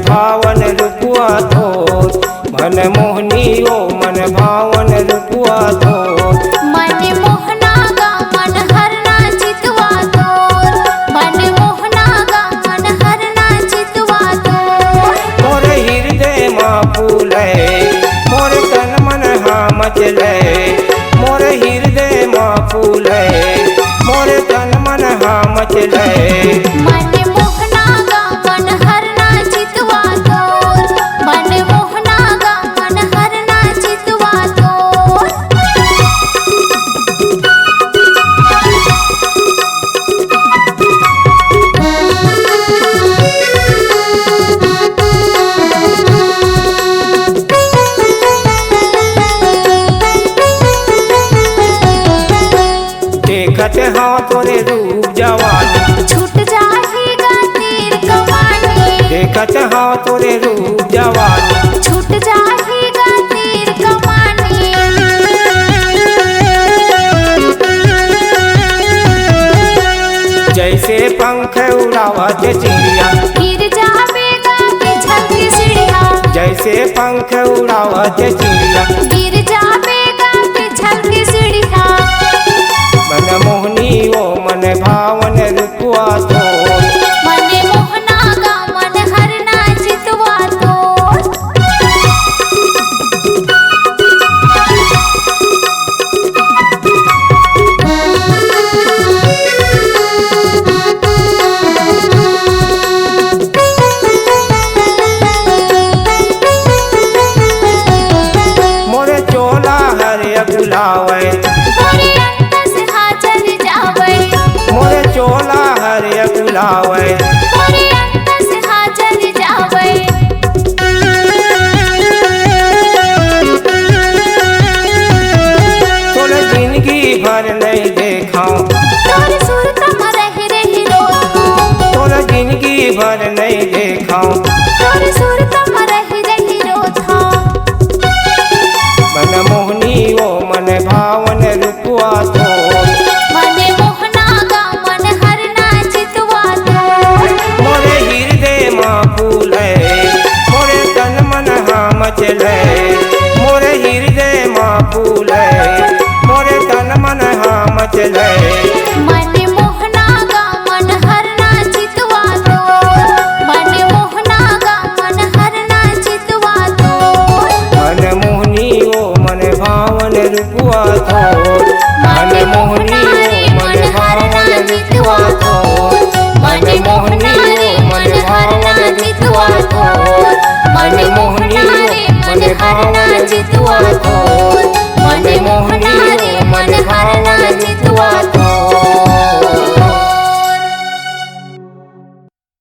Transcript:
भावन रूपुआ थोर मन मोहनी ओ मन भावन रूपुआ थोर मन मोहना गा मन हरना चितवा तोर मन मोहना गा मन हरना चितवा तोर मोर हृदय माँ फूले मोर तन मन हाँ मचले मोर हृदय माँ फूले मोर तन मन हाँ मचले मन मोहना गा मन हरना चितवा तोर मन मोहना गा मन हरना चितवा तोर देखत हाँ तोरे रूप जवानी छूट जाएगा तीर कमानी देखत हाँ तोरे रूप जवानी छूट जाएगा तीर कमानी जैसे पंख उड़ावत चिड़िया गिर जाएगा पिछल की सीढ़िया जैसे पंख उड़ावत चिड़िया गिर जाएगा पिछल की सीढ़िया मन मोहनी ओ मन भावन रूपुआ थोर मन मोहना गा मन हरना चितवा तोर मोरे चोला हरे बुलावे मोरे अंत से हाजर जावे मोरे चोला हरे बुलावे मोरे अंत से हाजर जावे तोरे जिंदगी भर नहीं देखाऊं तोर सूरत में रही रोता तोरे जिंदगी भर नहीं देखाऊं तोर सूरत में रही रोता मन मोहनी ओ मन भावन रूपुआ थोर मन मोहना गा मन हरना चितवा तोर मोरे हृदय माँ फूले मोरे तन मन हाँ मचले मोरे हृदय माँ फूले मोरे तन मन हाँ मचले मन मोहना गा मन हरना चितवा तोर मन मोहना गा मन हरना चितवा तोर मन मोहनी ओ मन भावन रूपुआ थोर मन मोहनी ओ मन भावन रूपुआ थोर मन मोहनी ओ मन भावन रूपुआ थोर मन मोहनी ओ मन भावन चितवा तोर मन मोहना रे मन हरना चितवा